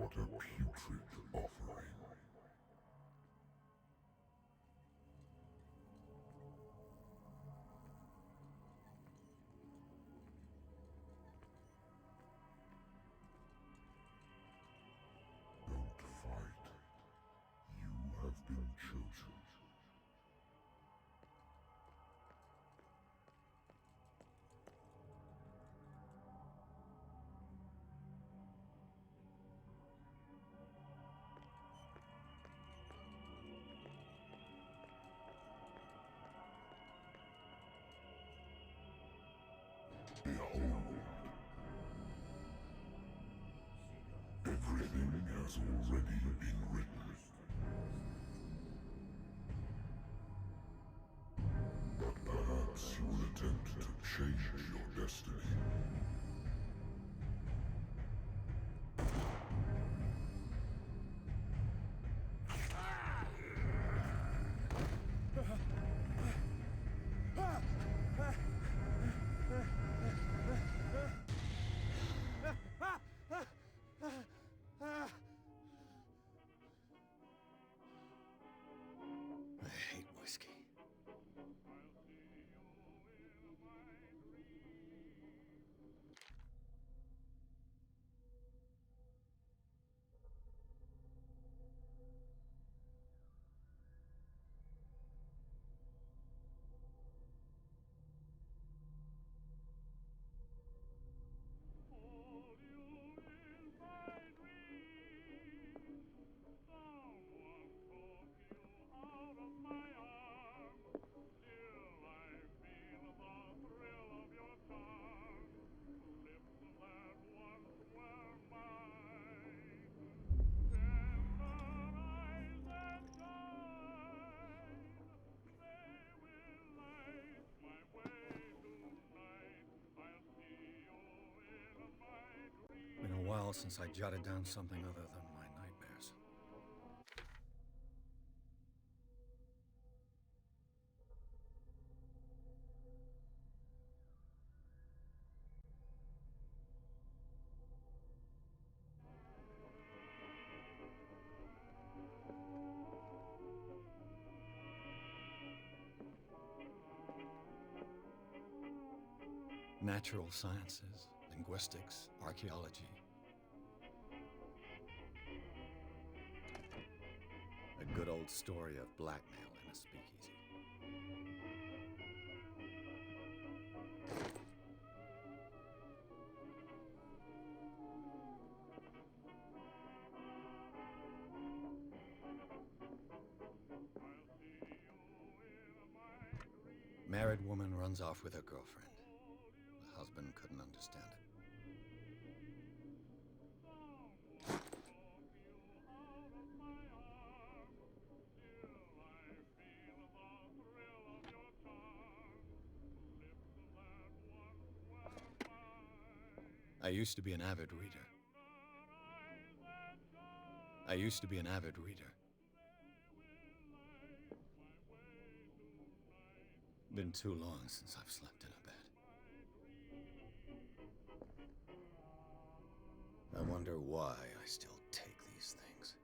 What a putrid offering. Don't fight. You have been chosen. Behold. Everything has already been written. But perhaps you will attempt to change your destiny. I hate whiskey. Been a while since I jotted down something other than my nightmares. Natural sciences, linguistics, archaeology. A good old story of blackmail in a speakeasy. Married woman runs off with her girlfriend. The husband couldn't understand it. I used to be an avid reader. Been too long since I've slept in a bed. I wonder why I still take these things.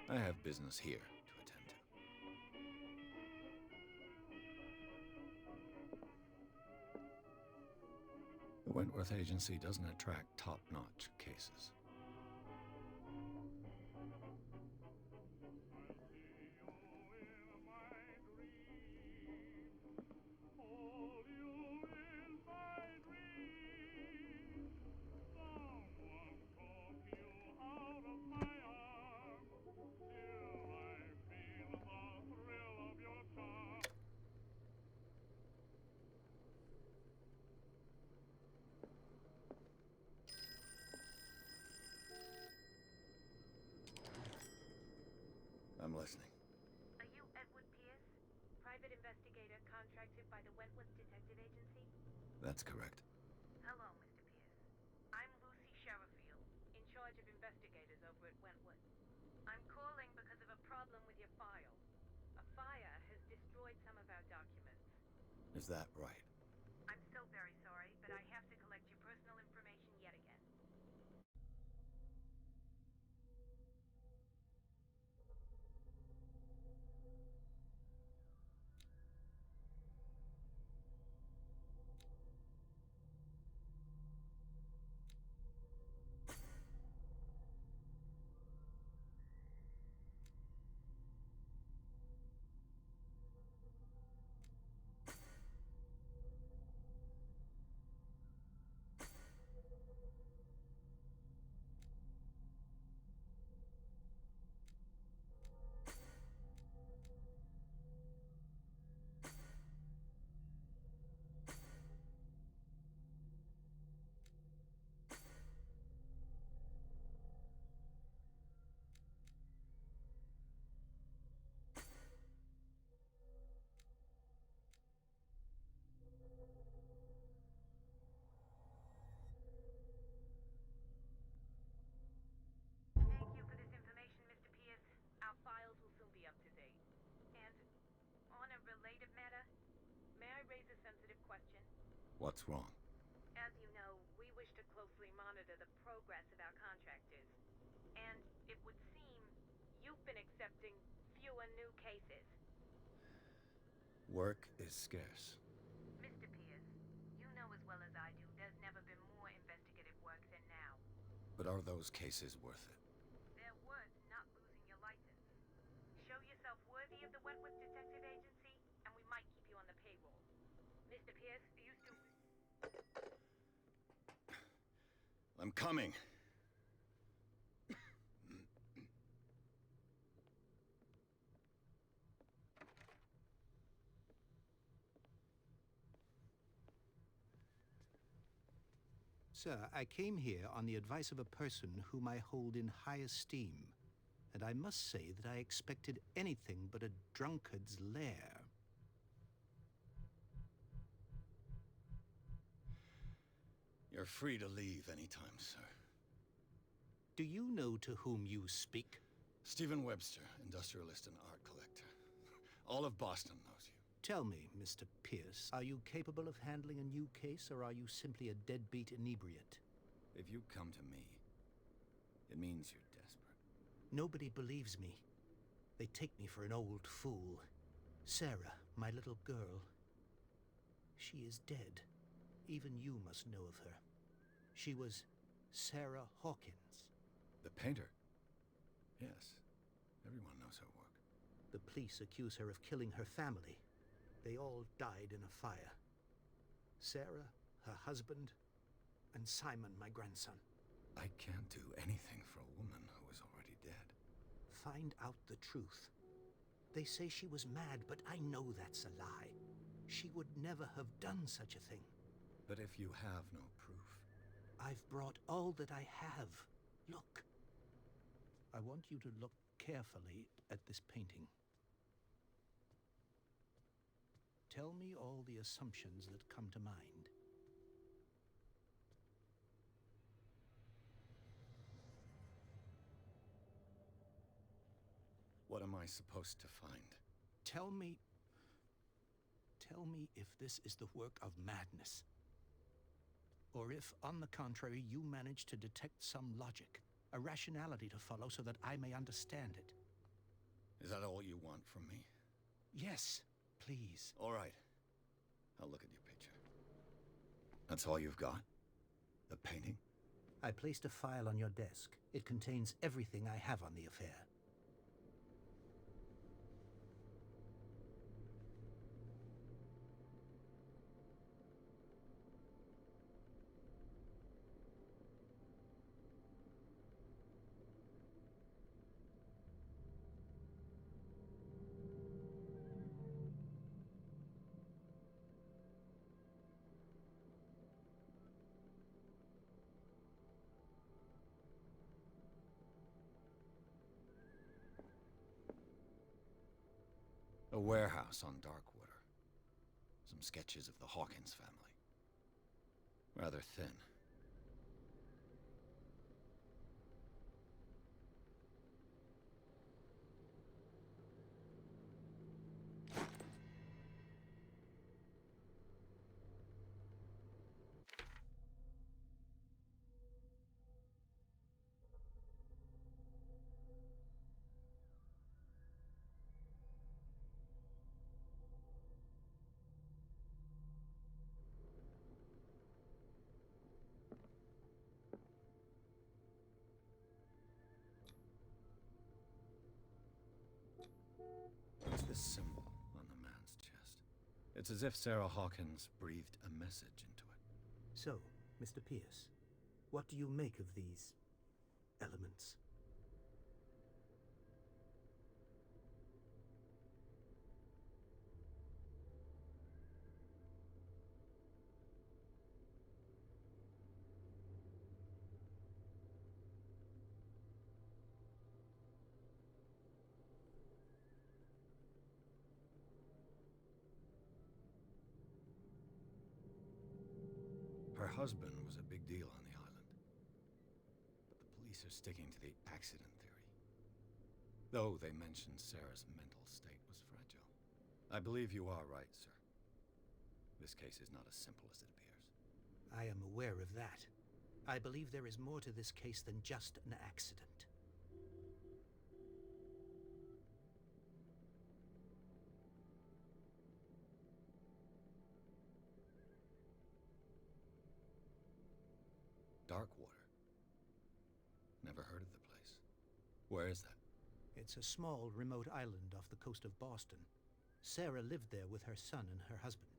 I have business here to attend to. The Wentworth Agency doesn't attract top-notch cases. I'm listening. Are you Edward Pierce, private investigator contracted by the Wentworth Detective Agency? That's correct. Hello, Mr. Pierce. I'm Lucy Sherrifield, Is that right? I'm so very sorry, but I have to collect your personal information yet again. Thank you for this information, Mr. Pierce. Our files will soon be up to date. And on a related matter, may I raise a sensitive question? What's wrong? As you know, we wish to closely monitor the progress of our contractors. And it would seem you've been accepting fewer new cases. Work is scarce. Mr. Pierce, you know as well as I do there's never been more investigative work than now. But are those cases worth it? They're worth not losing your license. Show yourself worthy of the Wentworth Detective Agency, and we might keep you on the payroll. Mr. Pierce, you still... I'm coming. Sir, I came here on the advice of a person whom I hold in high esteem, and I must say that I expected anything but a drunkard's lair. You're free to leave anytime, sir. Do you know to whom you speak? Stephen Webster, industrialist and art collector. All of Boston knows you. Tell me, Mr. Pierce, are you capable of handling a new case, or are you simply a deadbeat inebriate? If you come to me, it means you're desperate. Nobody believes me. They take me for an old fool. Sarah, my little girl, she is dead. Even you must know of her. She was Sarah Hawkins. The painter? Yes. Everyone knows her work. The police accuse her of killing her family. They all died in a fire. Sarah, her husband, and Simon, my grandson. I can't do anything for a woman who is already dead. Find out the truth. They say she was mad, but I know that's a lie. She would never have done such a thing. But if you have no proof... I've brought all that I have. Look. I want you to look carefully at this painting. Tell me all the assumptions that come to mind. What am I supposed to find? Tell me if this is the work of madness. Or if, on the contrary, you manage to detect some logic, a rationality to follow so that I may understand it. Is that all you want from me? Yes, please. All right. I'll look at your picture. That's all you've got? The painting? I placed a file on your desk. It contains everything I have on the affair. A warehouse on Darkwater. Some sketches of the Hawkins family. Rather thin. symbol on the man's chest. It's as if Sarah Hawkins breathed a message into it. So, Mr. Pierce, what do you make of these elements? Her husband was a big deal on the island, but the police are sticking to the accident theory. Though they mentioned Sarah's mental state was fragile. I believe you are right, sir. This case is not as simple as it appears. I am aware of that. I believe there is more to this case than just an accident. Darkwater. Never heard of the place. Where is that? It's a small, remote island off the coast of Boston. Sarah lived there with her son and her husband.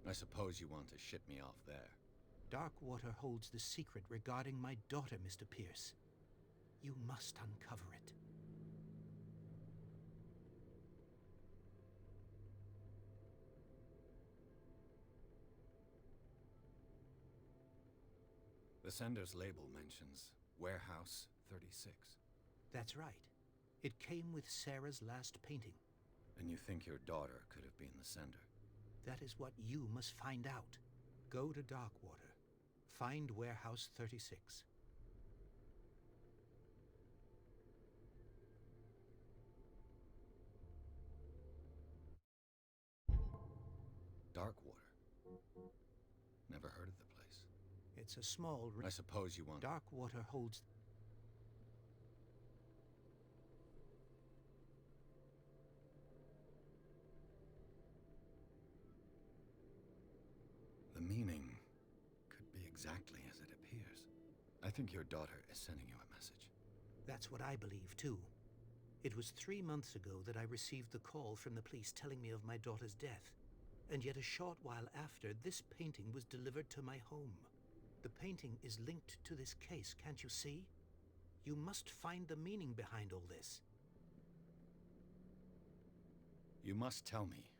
I suppose you want to ship me off there. Darkwater holds the secret regarding my daughter, Mr. Pierce. You must uncover it. The sender's label mentions Warehouse 36. That's right. It came with Sarah's last painting. And you think your daughter could have been the sender? That is what you must find out. Go to Darkwater. Find Warehouse 36. Darkwater. Never heard of the place. It's a small... I suppose you want... Darkwater holds... The meaning could be exactly as it appears. I think your daughter is sending you a message. That's what I believe, too. It was 3 months ago that I received the call from the police telling me of my daughter's death. And yet a short while after, this painting was delivered to my home. The painting is linked to this case, can't you see? You must find the meaning behind all this. You must tell me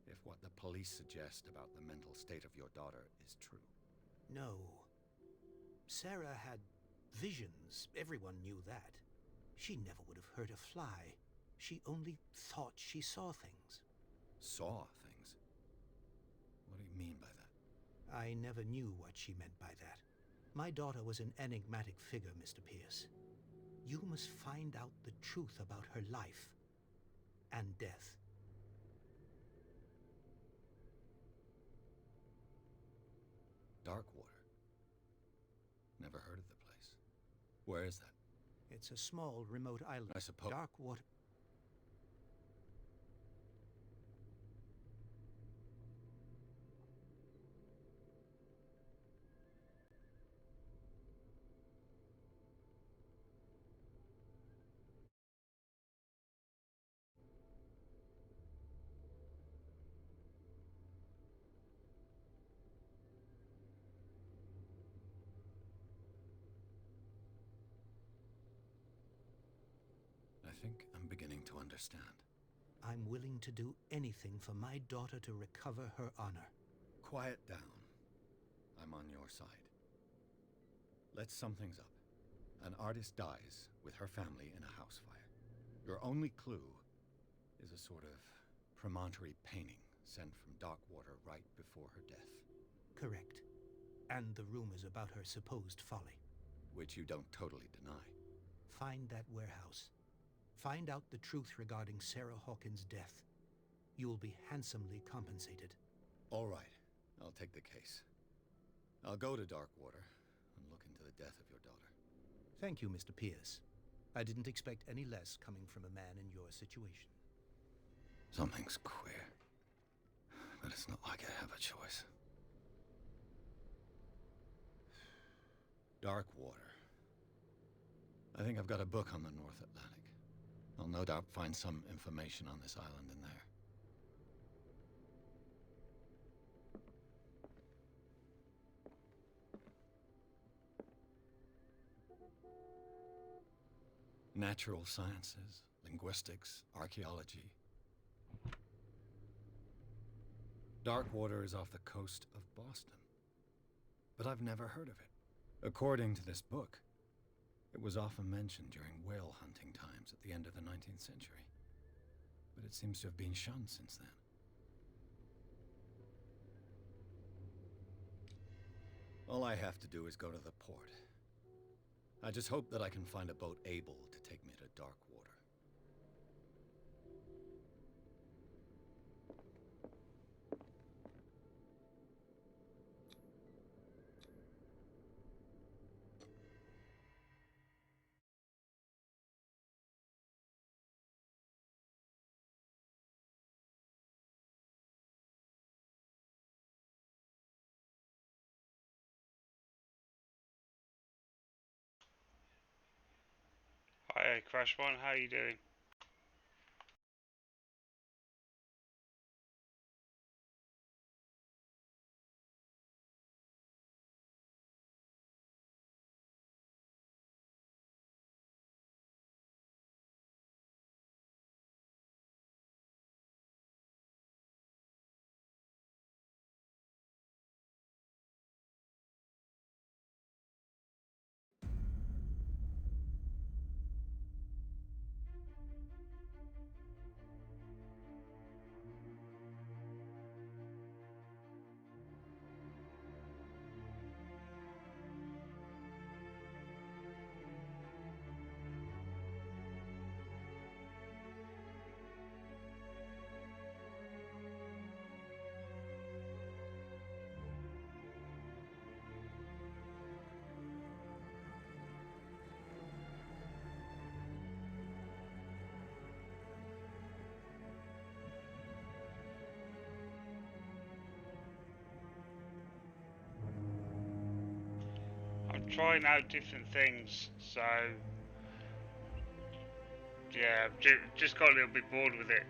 if what the police suggest about the mental state of your daughter is true. No. Sarah had visions. Everyone knew that. She never would have hurt a fly. She only thought she saw things. Saw things? What do you mean by that? I never knew what she meant by that. My daughter was an enigmatic figure, Mr. Pierce. You must find out the truth about her life and death. Darkwater. Never heard of the place. Where is that? It's a small, remote island. I suppose... Darkwater... I think I'm beginning to understand. I'm willing to do anything for my daughter to recover her honor. Quiet down. I'm on your side. Let's sum things up. An artist dies with her family in a house fire. Your only clue is a sort of promontory painting sent from Darkwater right before her death. Correct. And the rumors about her supposed folly. Which you don't totally deny. Find that warehouse. Find out the truth regarding Sarah Hawkins' death. You will be handsomely compensated. All right. I'll take the case. I'll go to Darkwater and look into the death of your daughter. Thank you, Mr. Pierce. I didn't expect any less coming from a man in your situation. Something's queer. But it's not like I have a choice. Darkwater. I think I've got a book on the North Atlantic. I'll no doubt find some information on this island in there. Natural sciences, linguistics, archaeology. Darkwater is off the coast of Boston, but I've never heard of it. According to this book, it was often mentioned during whale hunting times at the end of the 19th century, but it seems to have been shunned since then. All I have to do is go to the port. I just hope that I can find a boat able to take me to Darkwater. Hi, Crash One, how you doing? I'm trying out different things, so yeah, just got a little bit bored with it.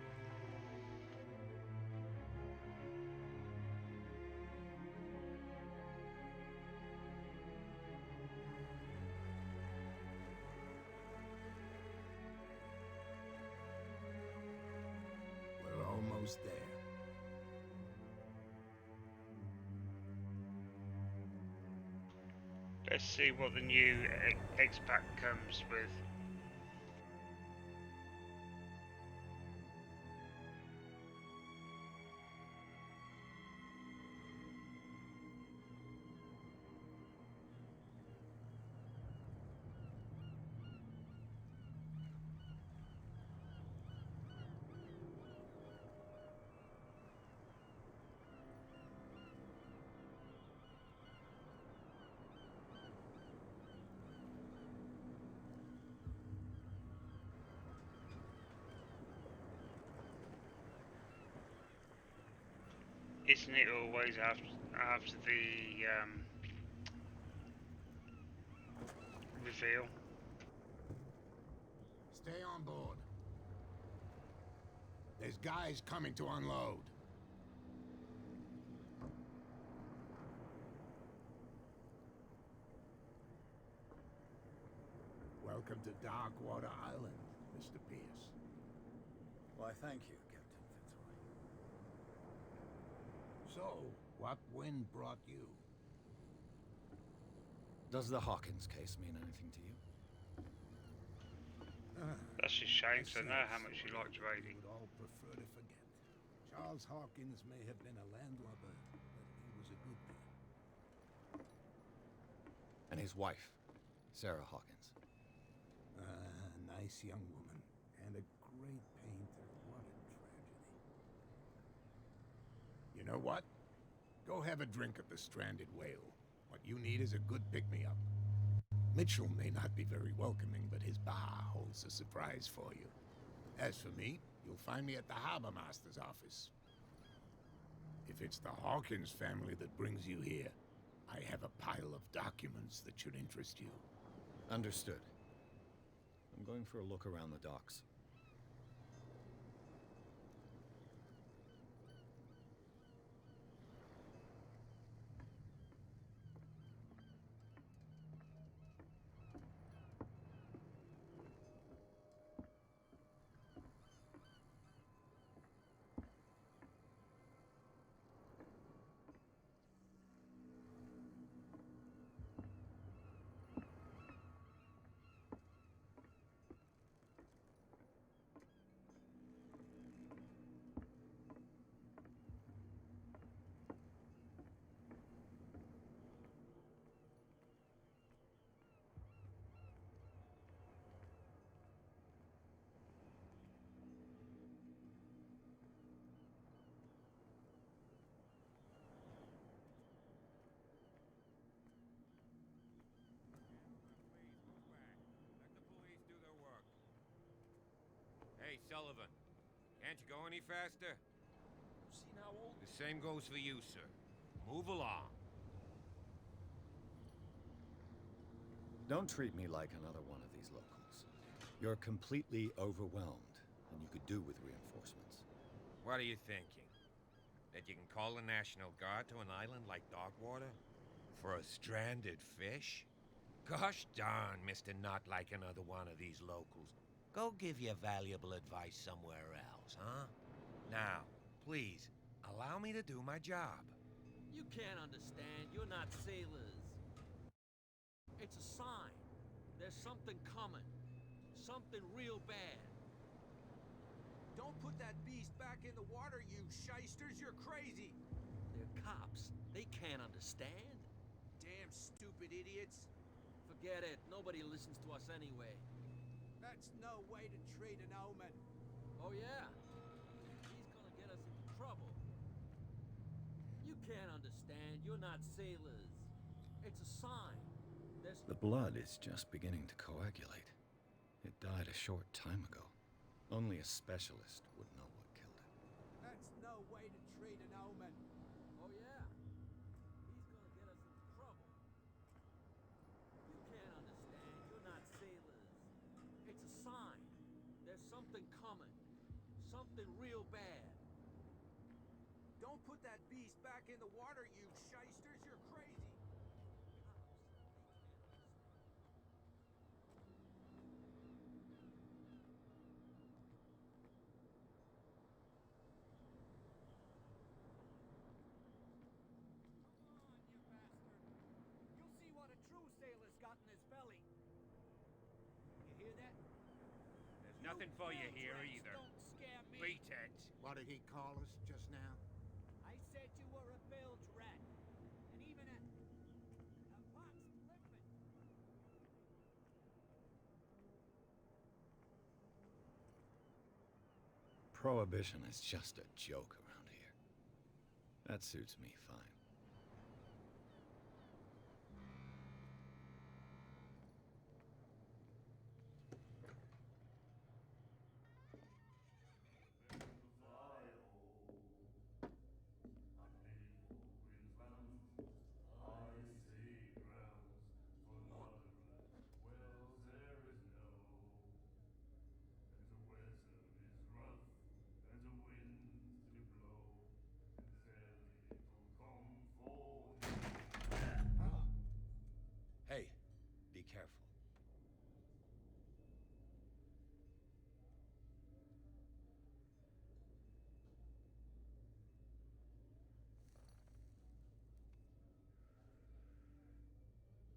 We're almost there. Let's see what the new X-Pack comes with. Isn't it always after the reveal? Stay on board. There's guys coming to unload. Welcome to Darkwater Island, Mr. Pierce. Why, thank you, Captain Fitzroy. So, what wind brought you? Does the Hawkins case mean anything to you? That's a shame, so I know how much you liked We raiding. would all prefer to forget. Charles Hawkins may have been a landlubber, but he was a good man. And his wife, Sarah Hawkins. Nice young woman, and a great painter. What a tragedy. You know what? Go have a drink at the Stranded Whale. What you need is a good pick-me-up. Mitchell may not be very welcoming, but his bar holds a surprise for you. As for me, you'll find me at the Harbor Master's office. If it's the Hawkins family that brings you here, I have a pile of documents that should interest you. Understood. I'm going for a look around the docks. Sullivan. Can't you go any faster? Seen how old? The same goes for you, sir. Move along. Don't treat me like another one of these locals. You're completely overwhelmed, and you could do with reinforcements. What are you thinking? That you can call the National Guard to an island like Darkwater? For a stranded fish? Gosh darn, Mr. Not like another one of these locals. Go give your valuable advice somewhere else, huh? Now, please, allow me to do my job. You can't understand. You're not sailors. It's a sign. There's something coming. Something real bad. Don't put that beast back in the water, you shysters! You're crazy! They're cops. They can't understand. Damn stupid idiots! Forget it. Nobody listens to us anyway. That's no way to treat an omen. Oh, yeah? He's gonna get us into trouble. You can't understand. You're not sailors. It's a sign. There's... The blood is just beginning to coagulate. It died a short time ago. Only a specialist would know what killed it. That's no way to treat an omen. Oh, yeah? He's gonna get us into trouble. You can't understand. You're not sailors. It's a sign. There's something coming. Something real bad. Don't put that beast back in the water, you shysters! You're crazy! You'll see what a true sailor's got in his belly. You hear that? There's nothing for you here Bilge either. Don't scare me. Beat it. What did he call us just now? I said you were a bilge rat. And even a fox limpet. Prohibition is just a joke around here. That suits me fine. Hey, be careful.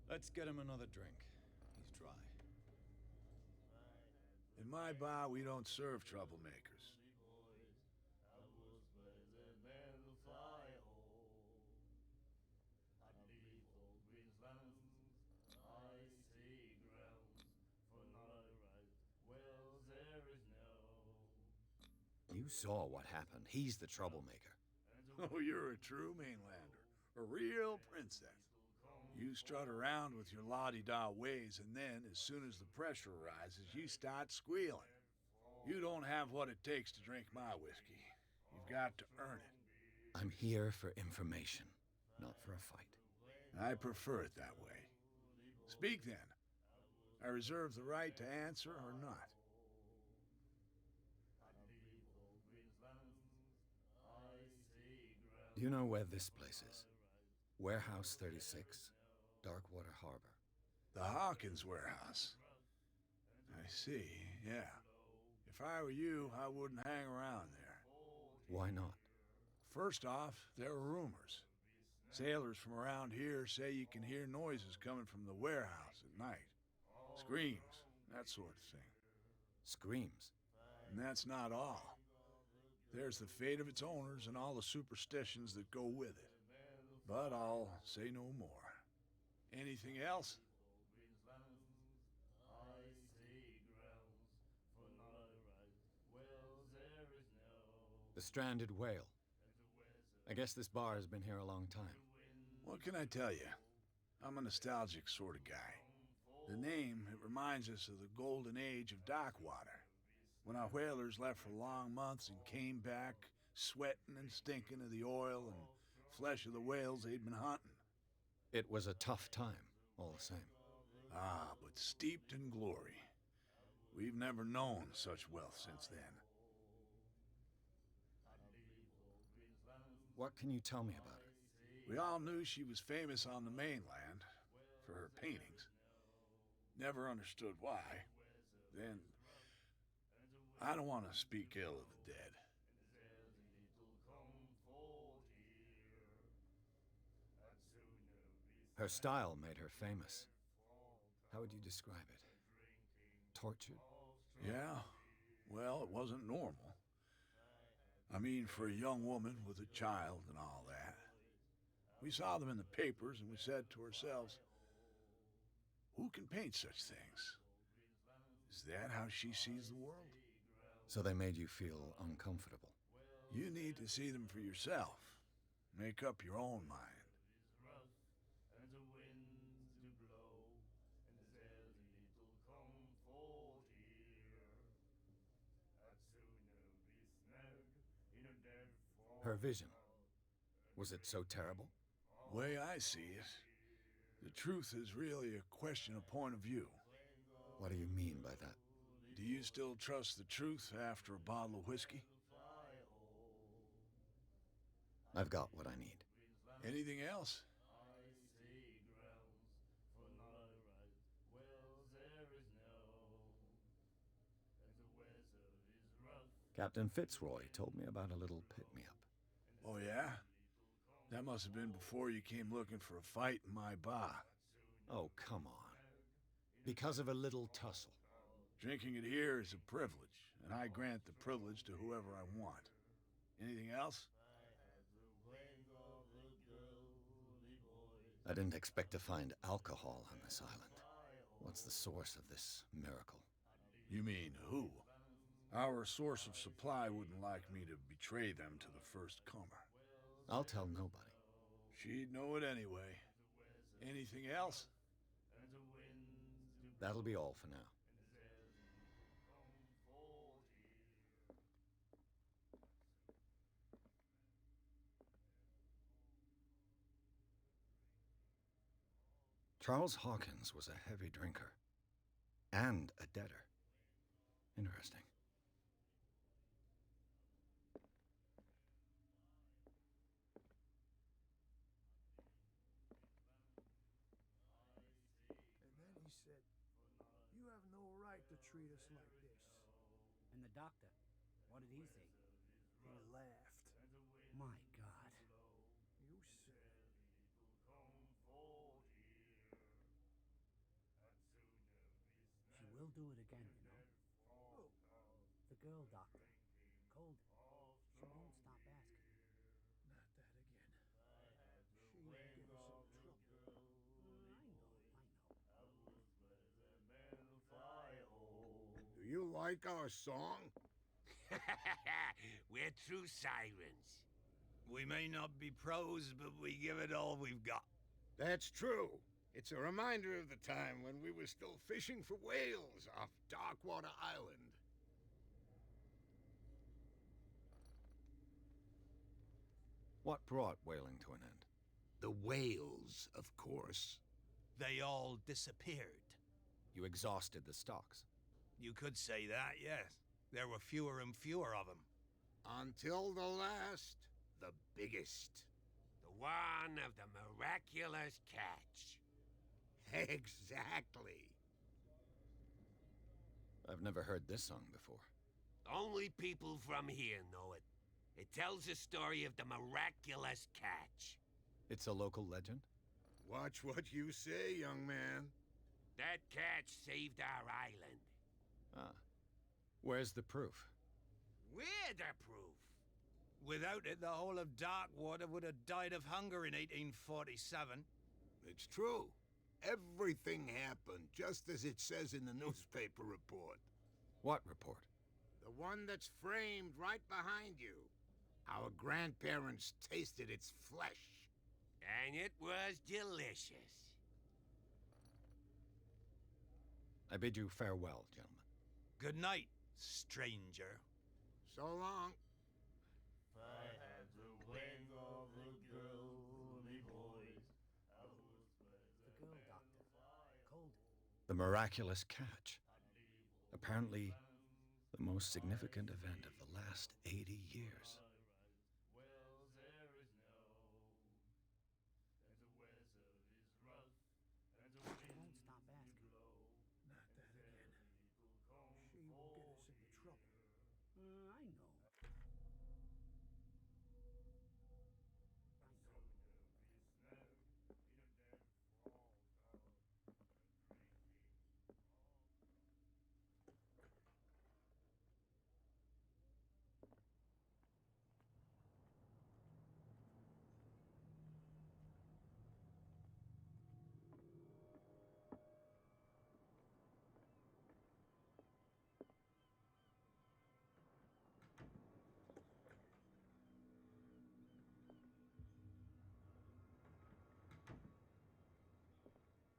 Let's get him another drink. He's dry. In my bar, we don't serve troublemakers. You saw what happened. He's the troublemaker. Oh, you're a true mainlander. A real princess. You strut around with your la-di-da ways, and then, as soon as the pressure rises, you start squealing. You don't have what it takes to drink my whiskey. You've got to earn it. I'm here for information, not for a fight. I prefer it that way. Speak then. I reserve the right to answer or not. You know where this place is? Warehouse 36, Darkwater Harbor. The Hawkins warehouse. I see, yeah. If I were you, I wouldn't hang around there. Why not? First off, there are rumors. Sailors from around here say you can hear noises coming from the warehouse at night. Screams, that sort of thing. Screams? And that's not all. There's the fate of its owners and all the superstitions that go with it. But I'll say no more. Anything else? The stranded whale. I guess this bar has been here a long time. What can I tell you? I'm a nostalgic sort of guy. The name, it reminds us of the golden age of Darkwater, when our whalers left for long months and came back sweating and stinking of the oil and flesh of the whales they'd been hunting. It was a tough time, all the same. Ah, but steeped in glory. We've never known such wealth since then. What can you tell me about her? We all knew she was famous on the mainland for her paintings. Never understood why. Then, I don't want to speak ill of the dead. Her style made her famous. How would you describe it? Tortured? Yeah, well, it wasn't normal. I mean, for a young woman with a child and all that. We saw them in the papers and we said to ourselves, who can paint such things? Is that how she sees the world? So they made you feel uncomfortable. You need to see them for yourself. Make up your own mind. Her vision, was it so terrible? Way I see it, the truth is really a question of point of view. What do you mean by that? Do you still trust the truth after a bottle of whiskey? I've got what I need. Anything else? Captain Fitzroy told me about a little pick-me-up. Oh, yeah? That must have been before you came looking for a fight in my bar. Oh, come on. Because of a little tussle. Drinking it here is a privilege, and I grant the privilege to whoever I want. Anything else? I didn't expect to find alcohol on this island. What's the source of this miracle? You mean who? Our source of supply wouldn't like me to betray them to the first comer. I'll tell nobody. She'd know it anyway. Anything else? That'll be all for now. Charles Hawkins was a heavy drinker. And a debtor. Interesting. And then he said, "You have no right to treat us like this." And the doctor, what did he say? He laughed. My God. You said, She will do it again, you know. "Oh, The girl doctor. Colder. She won't stop asking. not that again. She will get us in trouble." I know. Do you like our song? We're true sirens. We may not be pros, but we give it all we've got. That's true. It's a reminder of the time when we were still fishing for whales off Darkwater Island. What brought whaling to an end? The whales, of course. They all disappeared. You exhausted the stocks. You could say that, yes. There were fewer and fewer of them. Until the last, the biggest. The one of the miraculous catch. Exactly. I've never heard this song before. Only people from here know it. It tells the story of the miraculous catch. It's a local legend? Watch what you say, young man. That catch saved our island. Ah. Where's the proof? We're the proof. Without it, the whole of Darkwater would have died of hunger in 1847. It's true. Everything happened just as it says in the newspaper report. What report? The one that's framed right behind you. Our grandparents tasted its flesh. And it was delicious. I bid you farewell, gentlemen. Good night, stranger. So long. If I had the wings of the girly boys, I would The girl doctor. Cold. The miraculous catch. Apparently, the most significant event of the last 80 years. Well, there is snow, and the weather is rough, and the She won't wind stop asking. blow. Not that again. Little come She will get us into for trouble. here. I know. I So know. there'll be snow in a damn frog out, a drinking frog.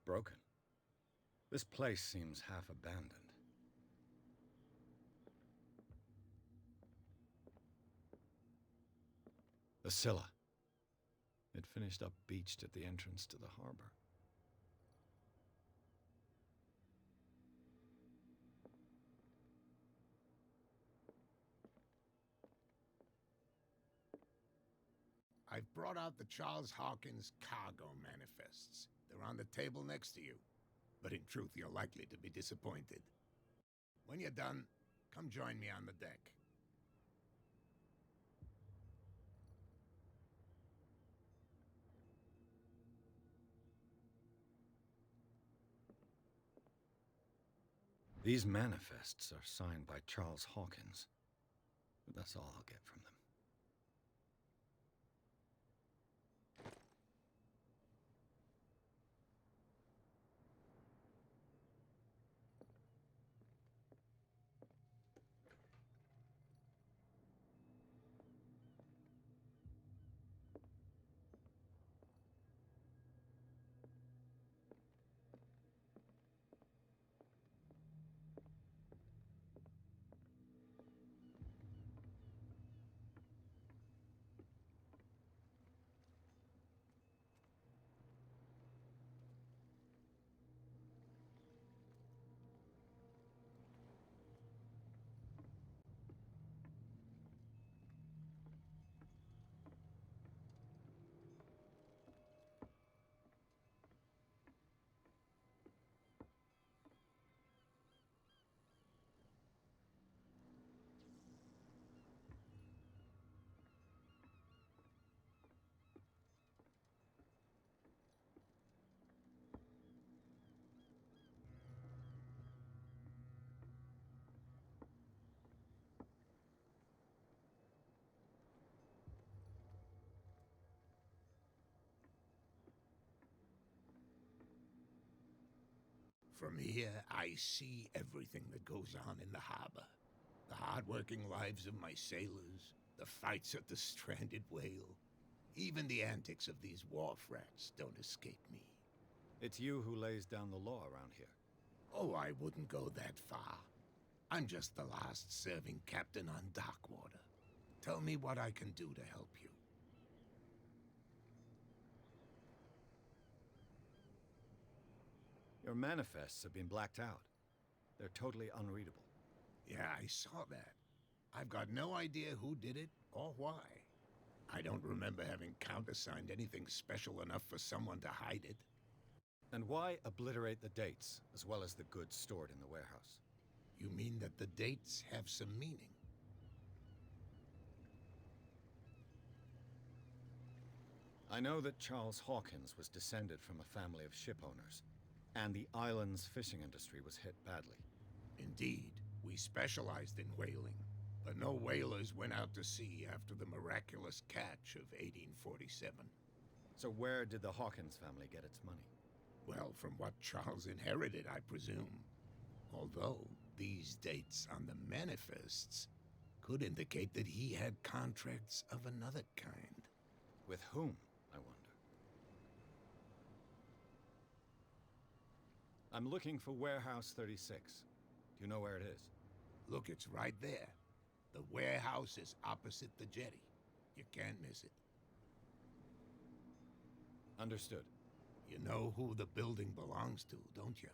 Broken. This place seems half abandoned. The Scylla. It finished up beached at the entrance to the harbor. I've brought out the Charles Hawkins cargo manifests. They're on the table next to you. But in truth, you're likely to be disappointed. When you're done, come join me on the deck. These manifests are signed by Charles Hawkins. But that's all I'll get from them. From here, I see everything that goes on in the harbor. The hard-working lives of my sailors, the fights at the stranded whale. Even the antics of these wharf rats don't escape me. It's you who lays down the law around here. Oh, I wouldn't go that far. I'm just the last serving captain on Darkwater. Tell me what I can do to help you. Your manifests have been blacked out. They're totally unreadable. Yeah, I saw that. I've got no idea who did it or why. I don't remember having countersigned anything special enough for someone to hide it. And why obliterate the dates, as well as the goods stored in the warehouse? You mean that the dates have some meaning? I know that Charles Hawkins was descended from a family of ship owners, and the island's fishing industry was hit badly. Indeed, we specialized in whaling, but no whalers went out to sea after the miraculous catch of 1847. So where did the Hawkins family get its money? Well, from what Charles inherited, I presume. Although, these dates on the manifests could indicate that he had contracts of another kind. With whom, I wonder? I'm looking for Warehouse 36. Do you know where it is? Look, it's right there. The warehouse is opposite the jetty. You can't miss it. Understood. You know who the building belongs to, don't you?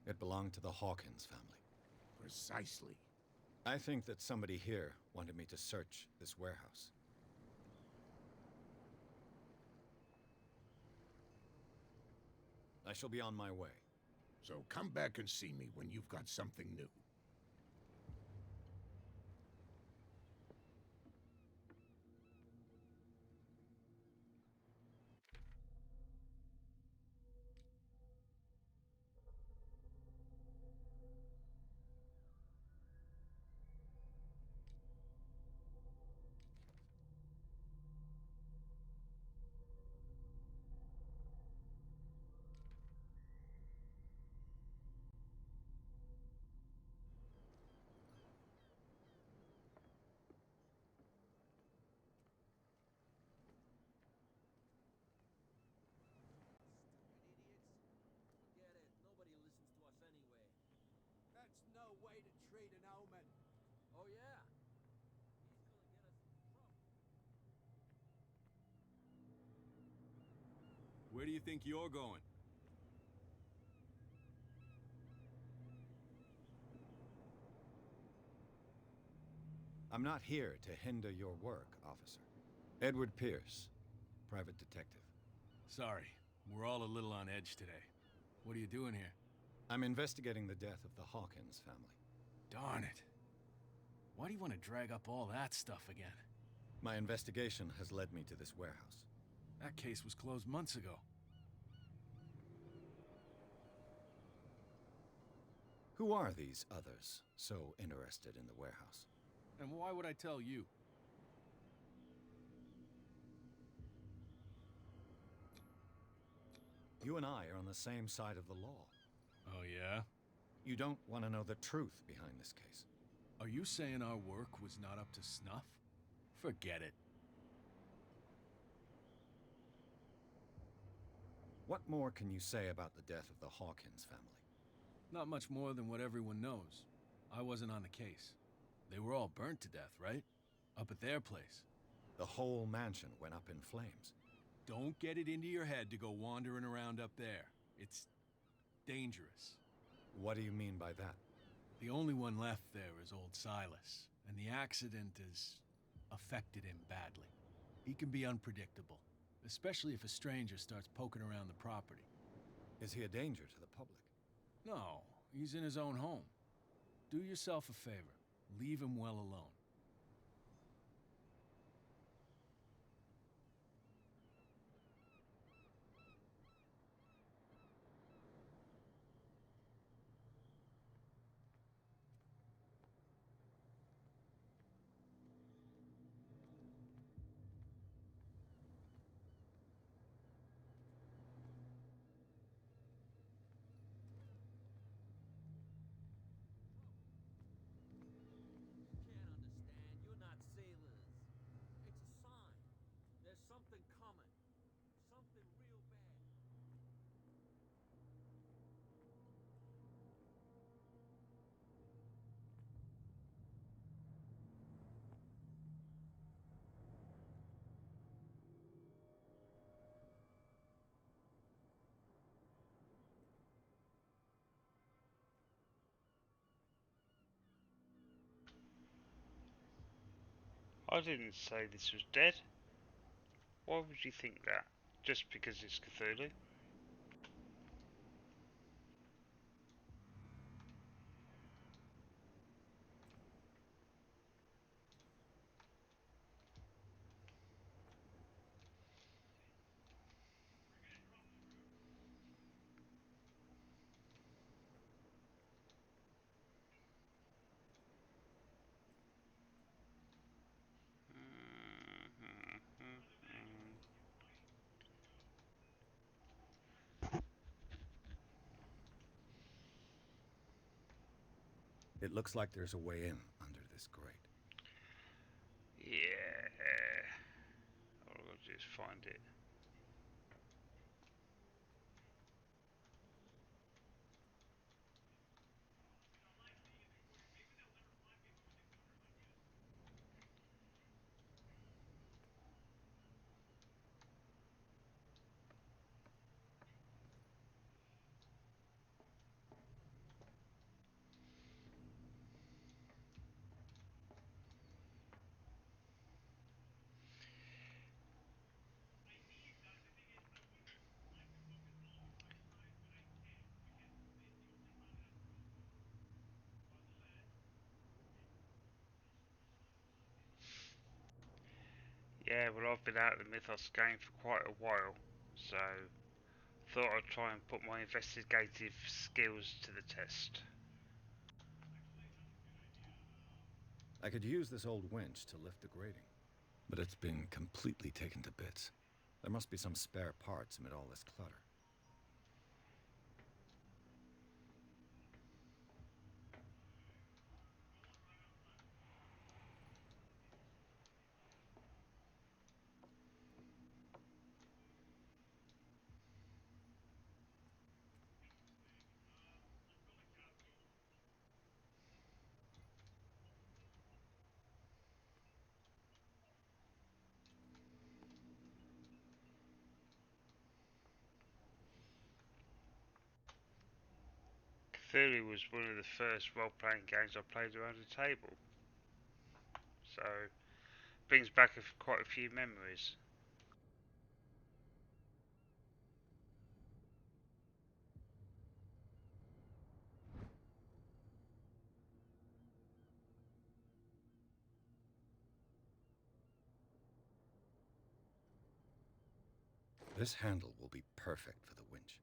It belonged to the Hawkins family. Precisely. I think that somebody here wanted me to search this warehouse. I shall be on my way. So come back and see me when you've got something new. Forget it. Nobody listens to us anyway. That's no way to treat an omen. Oh, yeah? He's gonna get us in trouble. Where do you think you're going? I'm not here to hinder your work, officer. Edward Pierce, private detective. Sorry, we're all a little on edge today. What are you doing here? I'm investigating the death of the Hawkins family. Darn it. Why do you want to drag up all that stuff again? My investigation has led me to this warehouse. That case was closed months ago. Who are these others so interested in the warehouse? And why would I tell you? You and I are on the same side of the law. Oh, yeah? You don't want to know the truth behind this case. Are you saying our work was not up to snuff? Forget it. What more can you say about the death of the Hawkins family? Not much more than what everyone knows. I wasn't on the case. They were all burnt to death, right? Up at their place. The whole mansion went up in flames. Don't get it into your head to go wandering around up there. It's dangerous. What do you mean by that? The only one left there is old Silas, and the accident has affected him badly. He can be unpredictable, especially if a stranger starts poking around the property. Is he a danger to the public? No, he's in his own home. Do yourself a favor. Leave him well alone. Can't understand. You're not sailors. It's a sign. There's something coming. Something real bad. I didn't say this was dead. Why would you think that? Just because it's Cthulhu? It looks like there's a way in under this grate. Yeah. Let's find it. Yeah, well, I've been out of the Mythos game for quite a while, so thought I'd try and put my investigative skills to the test. I could use this old winch to lift the grating, but it's been completely taken to bits. There must be some spare parts amid all this clutter. Cthulhu was one of the first role-playing games I played around a table, so brings back quite a few memories. This handle will be perfect for the winch.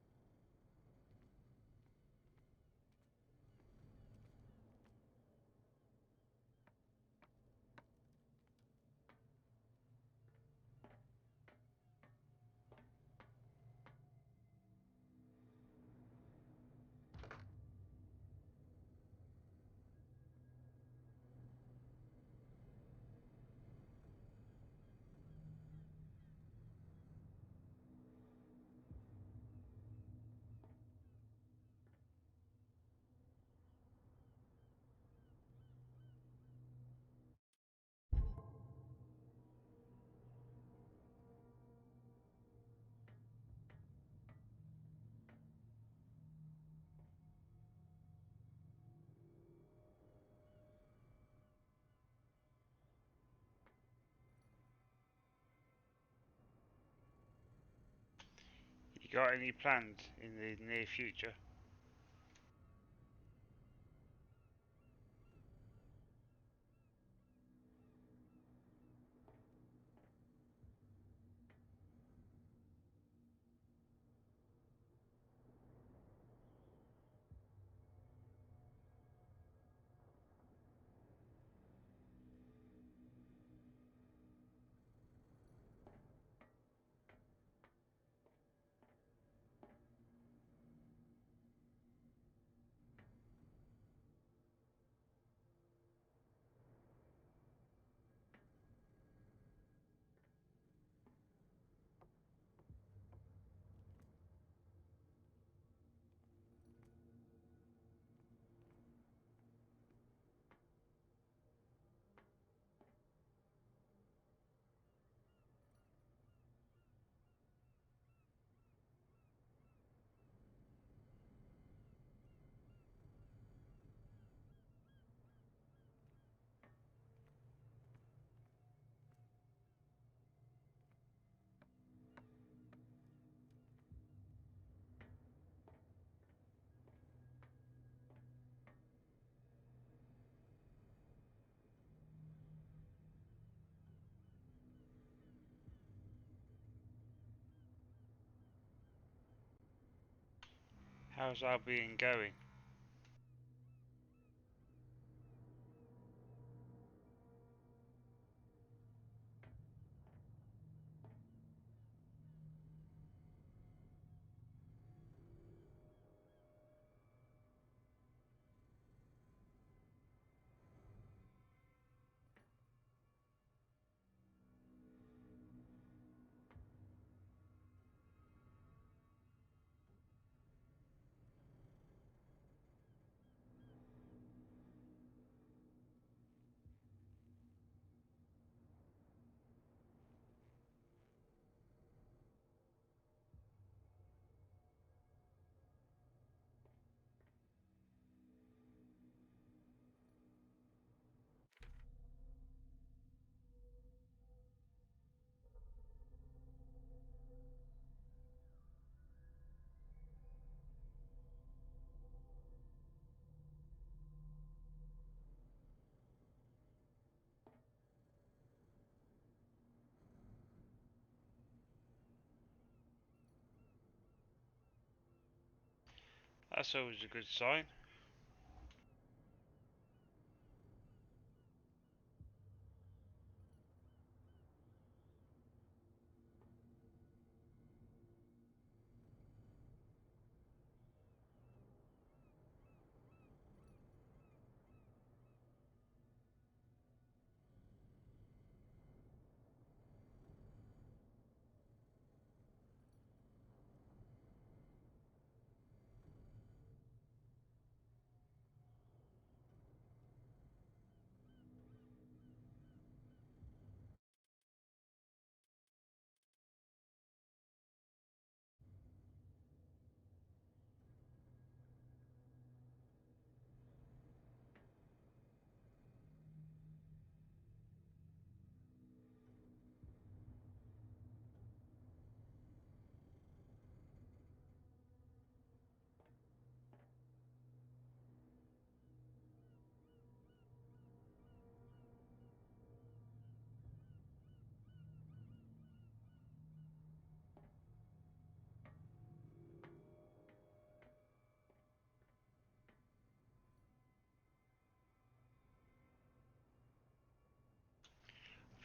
You got any plans in the near future? How's our being going? That's always a good sign.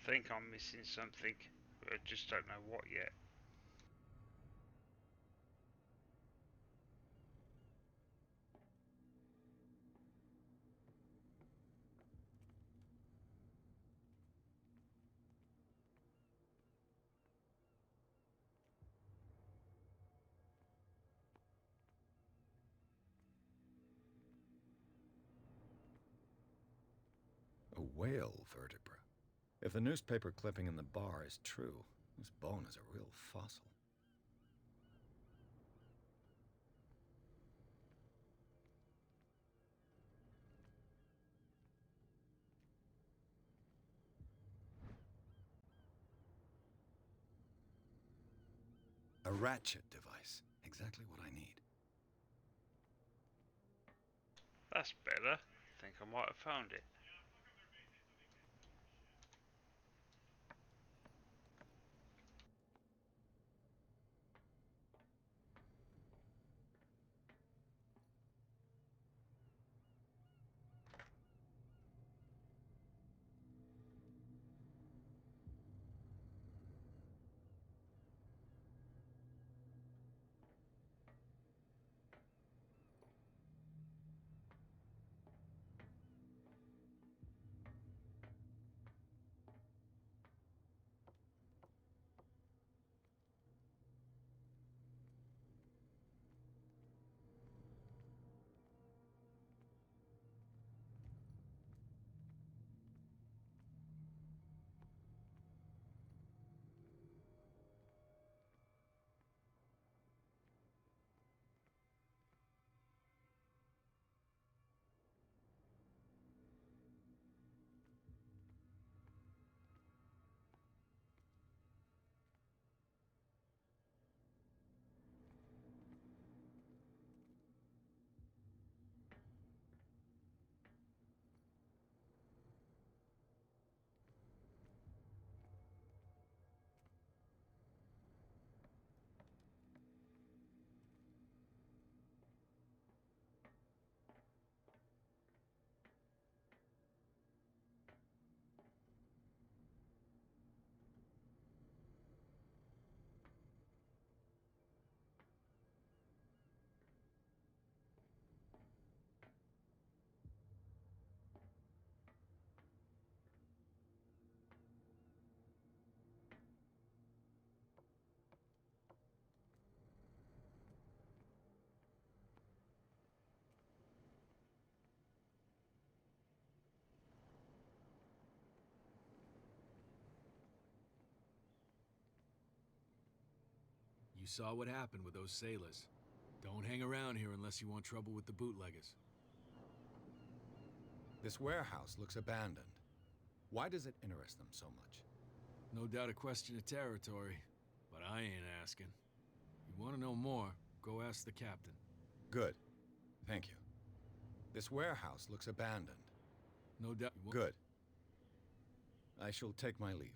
I think I'm missing something, but I just don't know what yet. A whale vertebra. If the newspaper clipping in the bar is true, this bone is a real fossil. A ratchet device. Exactly what I need. That's better. I think I might have found it. You saw what happened with those sailors. Don't hang around here unless you want trouble with the bootleggers. This warehouse looks abandoned. Why does it interest them so much? No doubt a question of territory, but I ain't asking. You want to know more, go ask the captain. Good. Thank you. This warehouse looks abandoned. No doubt. Good. I shall take my leave.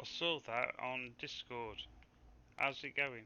saw that on Discord. How's it going?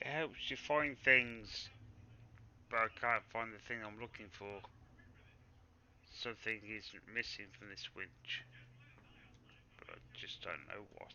It helps you find things, but I can't find the thing I'm looking for. Something is missing from this winch, but I just don't know what.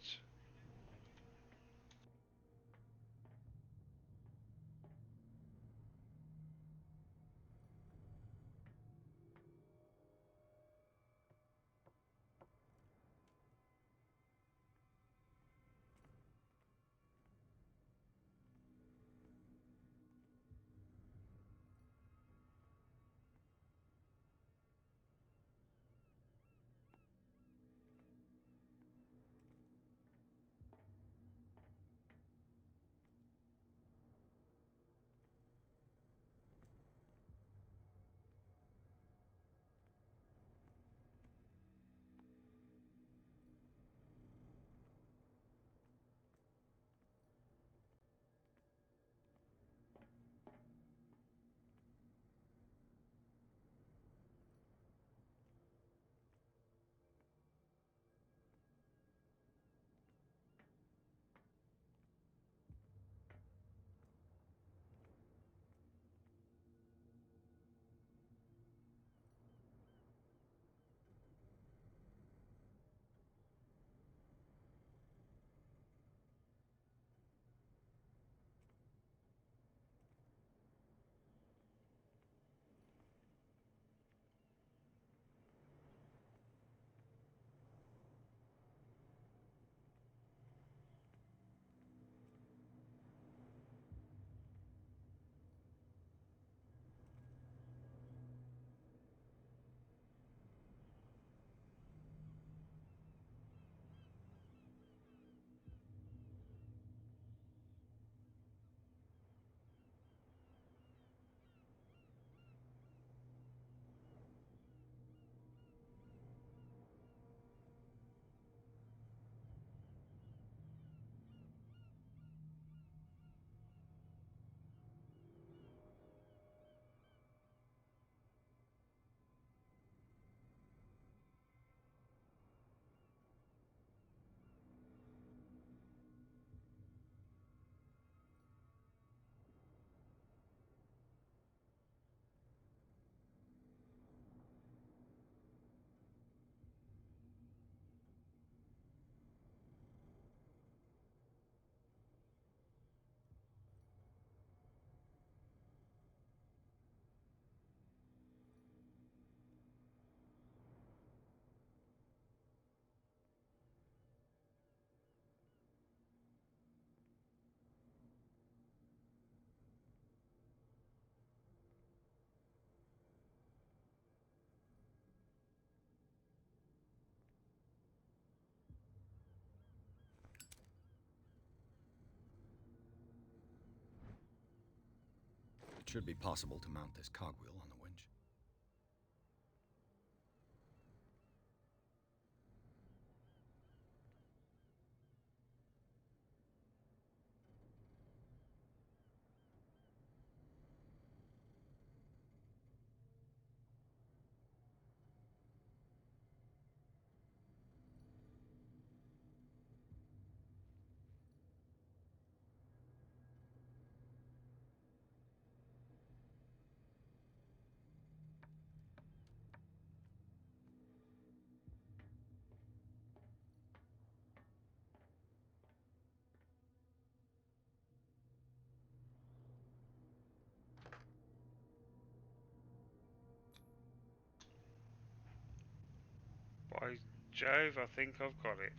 It should be possible to mount this cogwheel on the winch. By Jove, I think I've got it.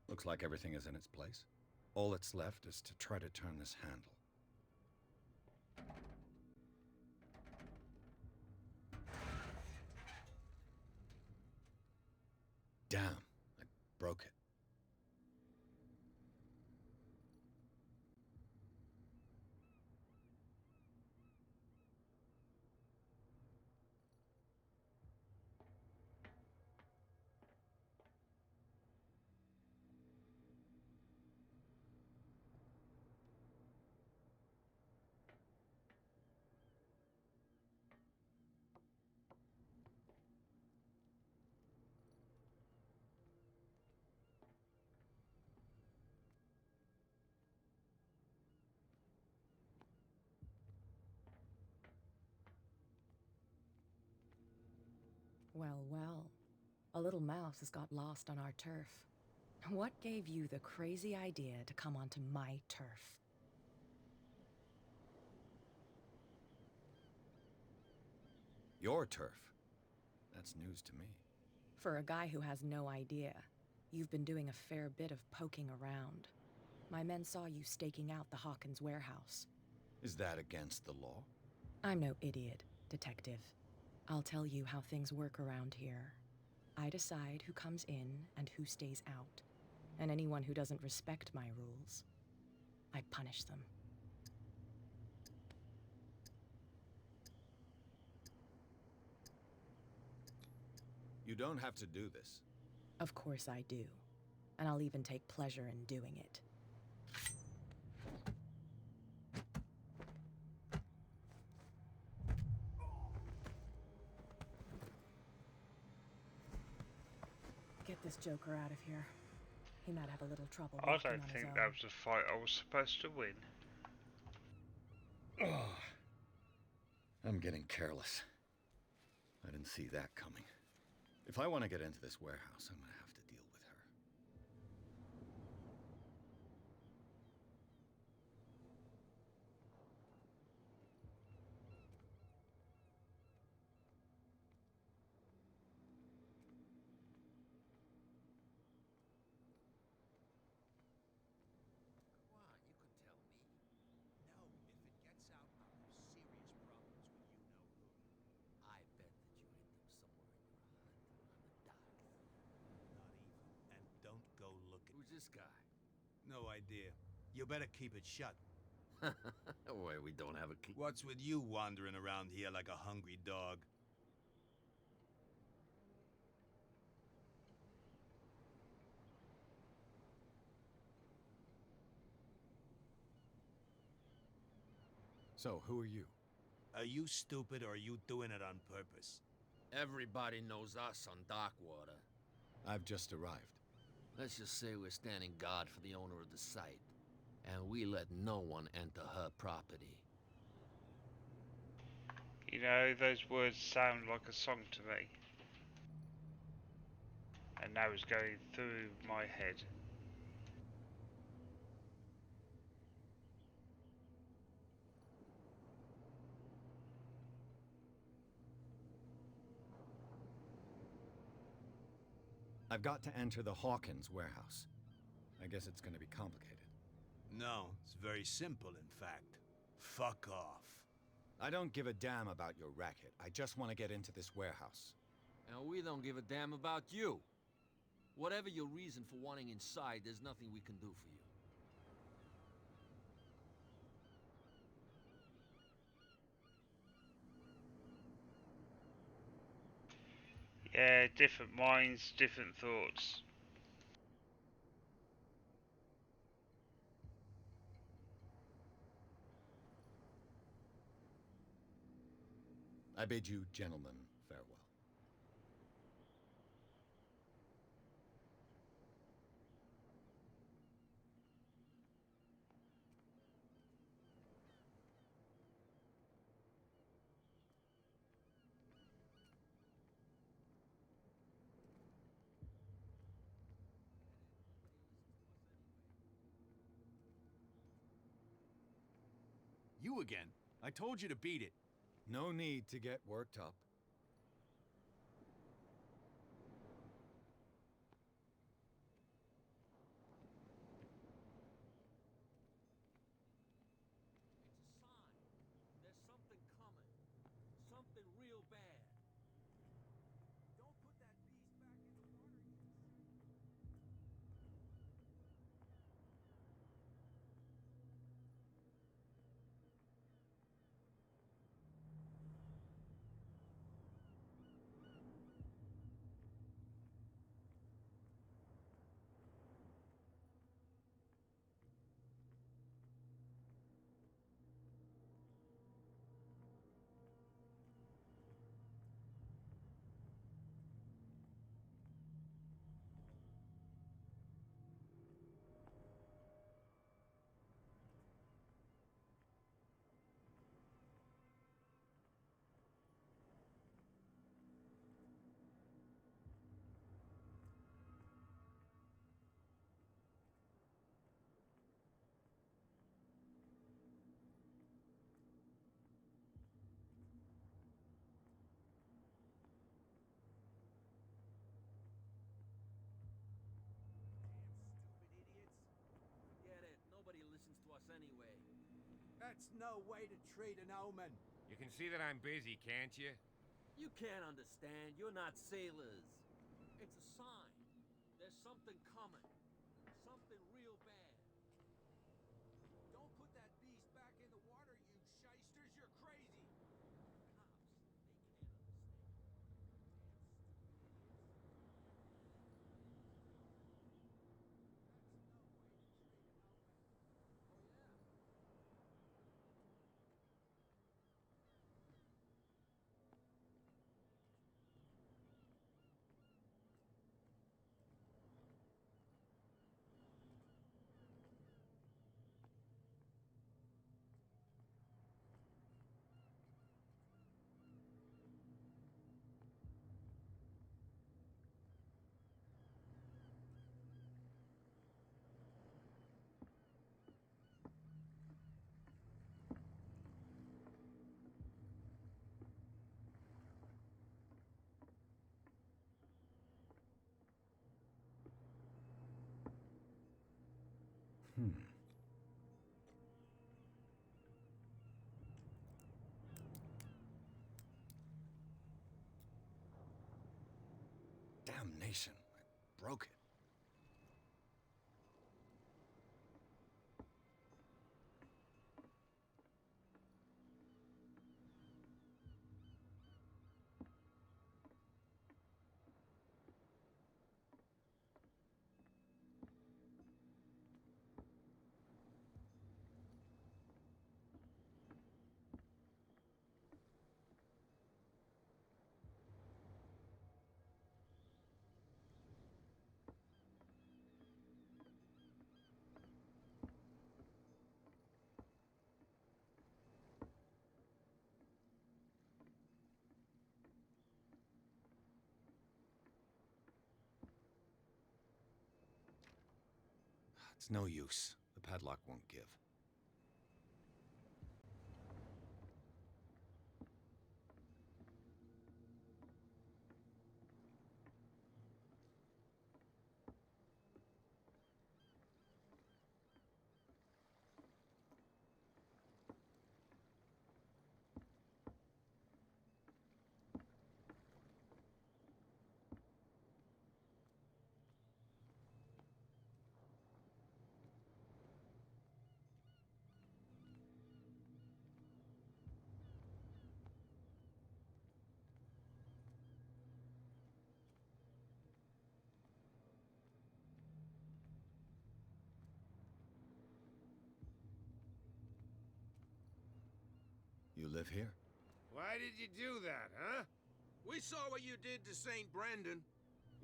Looks like everything is in its place. All that's left is to try to turn this handle. Damn, I broke it. Well, well. A little mouse has got lost on our turf. What gave you the crazy idea to come onto my turf? Your turf? That's news to me. For a guy who has no idea, you've been doing a fair bit of poking around. My men saw you staking out the Hawkins warehouse. Is that against the law? I'm no idiot, Detective. I'll tell you how things work around here. I decide who comes in and who stays out. And anyone who doesn't respect my rules, I punish them. You don't have to do this. Of course I do. And I'll even take pleasure in doing it. Get this joker out of here. He might have a little trouble I walking don't on his think own. that was a fight I was supposed to win. I'm getting careless. I didn't see that coming. If I want to get into this warehouse, I'm gonna have to deal with her. Come on, you can tell me. No, if it gets out, I'll have serious problems with you-know-who. I bet that you hid them somewhere in your hut on the docks. Not even. And don't go looking. Who's this guy? No idea. You better keep it shut. Why, we don't have a key. What's with you wandering around here like a hungry dog? So, who are you? Are you stupid or are you doing it on purpose? Everybody knows us on Darkwater. I've just arrived. Let's just say we're standing guard for the owner of the site. And we let no one enter her property. You know, those words sound like a song to me. And now it's going through my head. I've got to enter the Hawkins warehouse. I guess it's gonna be complicated. No, it's very simple, in fact. Fuck off. I don't give a damn about your racket. I just want to get into this warehouse. And we don't give a damn about you. Whatever your reason for wanting inside, there's nothing we can do for you. Yeah, different minds, different thoughts. I bid you, gentlemen, farewell. You again. I told you to beat it. No need to get worked up. It's a sign. There's something coming. Something real bad. Don't put that beast back in the water, Forget it. Nobody listens to us anyway. That's no way to treat an omen. You can see that I'm busy, can't you? You can't understand. You're not sailors. It's a sign. There's something coming. Something real bad. Don't put that beast back in the water, you shysters. You're crazy. Cops, they can't understand. Damnation. I broke it. It's no use. The padlock won't give. You live here? Why did you do that, huh? We saw what you did to St. Brendan.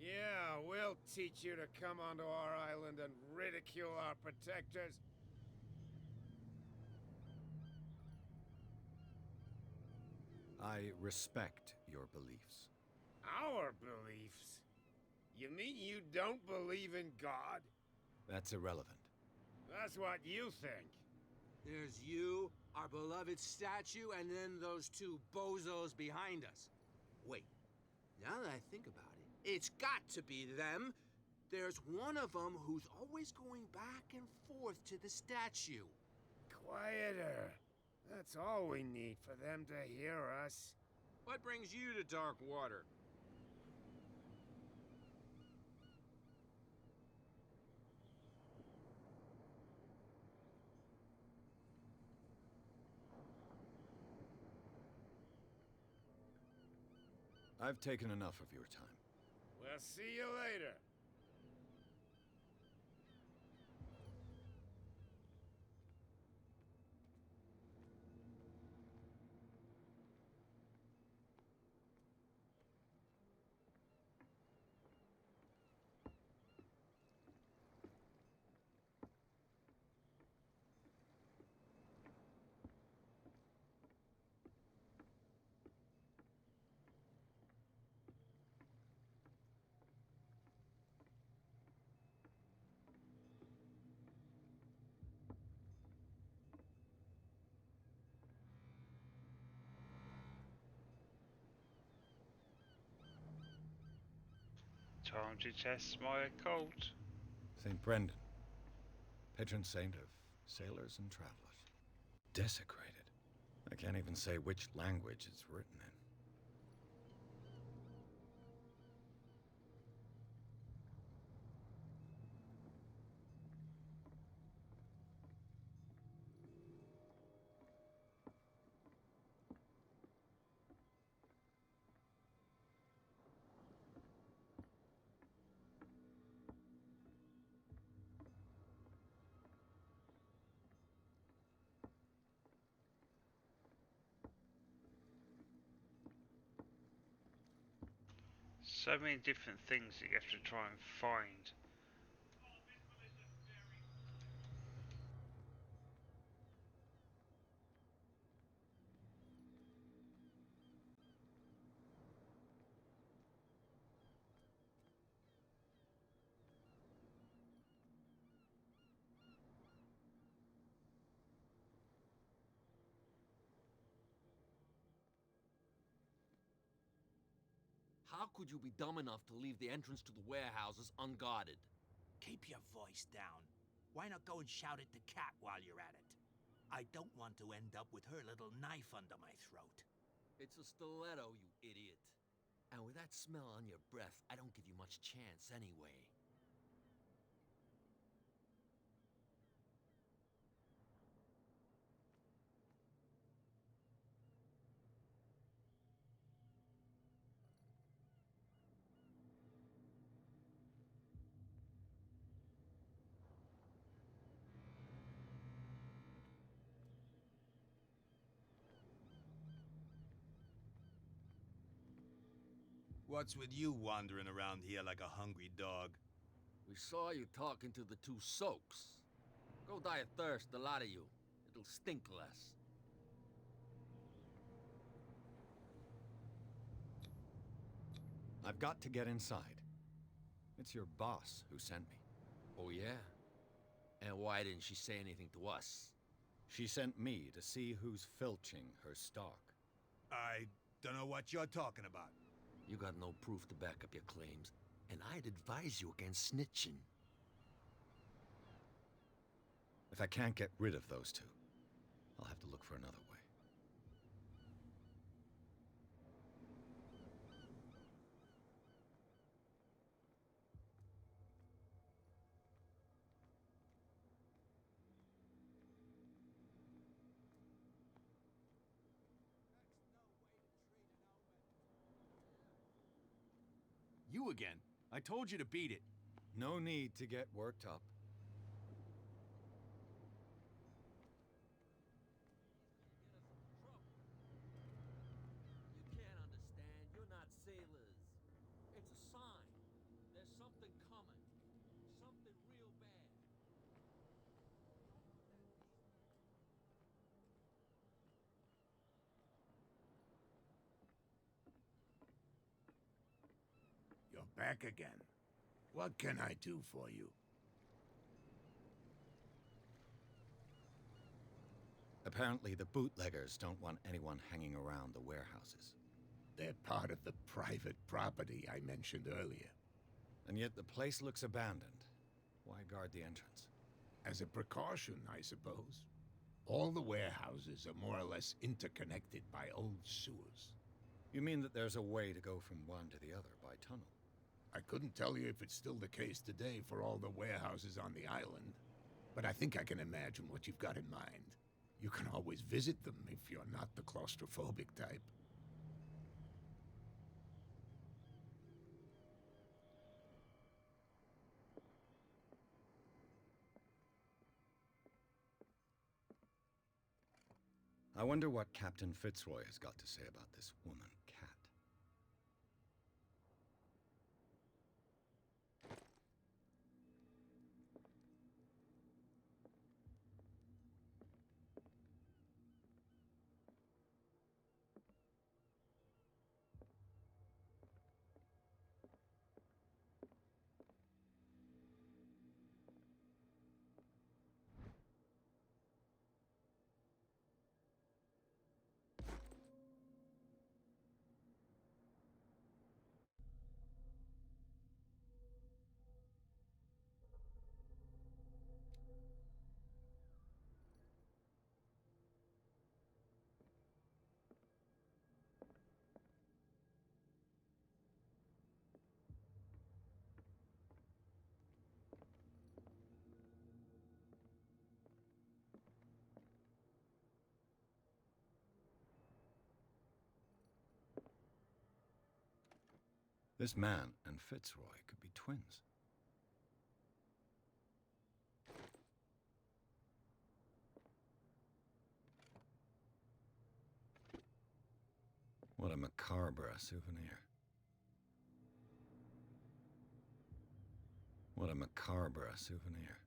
Yeah, we'll teach you to come onto our island and ridicule our protectors. I respect your beliefs. Our beliefs? You mean you don't believe in God? That's irrelevant. That's what you think. There's you, our beloved statue, and then those two bozos behind us. Wait, now that I think about it, it's got to be them. There's one of them who's always going back and forth to the statue. Quieter. That's all we need for them to hear us. What brings you to Darkwater? I've taken enough of your time. We'll see you later. Time to test my occult. St. Brendan, patron saint of sailors and travelers. Desecrated. I can't even say which language it's written in. So many different things that you have to try and find. How could you be dumb enough to leave the entrance to the warehouses unguarded? Keep your voice down. Why not go and shout at the cat while you're at it? I don't want to end up with her little knife under my throat. It's a stiletto, you idiot. And with that smell on your breath, I don't give you much chance anyway. What's with you wandering around here like a hungry dog? We saw you talking to the two soaks. Go die of thirst, the lot of you. It'll stink less. I've got to get inside. It's your boss who sent me. Oh, yeah? And why didn't she say anything to us? She sent me to see who's filching her stock. I don't know what you're talking about. You got no proof to back up your claims, and I'd advise you against snitching. If I can't get rid of those two, I'll have to look for another way. You again. I told you to beat it. No need to get worked up. back again. What can I do for you? Apparently, the bootleggers don't want anyone hanging around the warehouses. They're part of the private property I mentioned earlier. And yet the place looks abandoned. Why guard the entrance? As a precaution, I suppose. All the warehouses are more or less interconnected by old sewers. You mean that there's a way to go from one to the other by tunnel? I couldn't tell you if it's still the case today for all the warehouses on the island, but I think I can imagine what you've got in mind. You can always visit them if you're not the claustrophobic type. I wonder what Captain Fitzroy has got to say about this woman, Cat. This man and Fitzroy could be twins. What a macabre souvenir. What a macabre souvenir.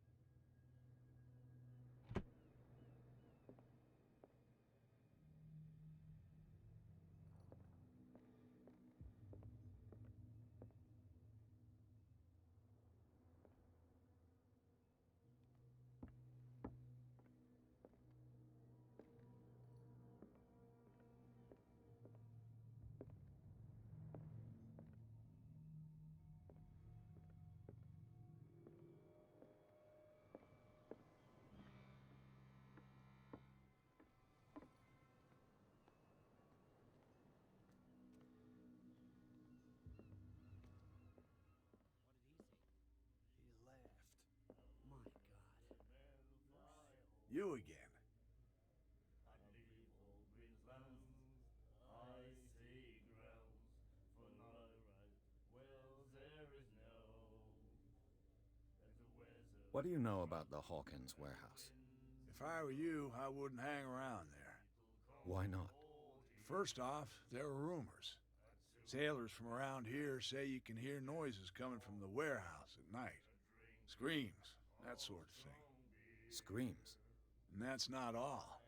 He laughed. My God. You again. What do you know about the Hawkins warehouse? If I were you, I wouldn't hang around there. Why not? First off, there are rumors. Sailors from around here say you can hear noises coming from the warehouse at night. Screams, that sort of thing. Screams? And that's not all.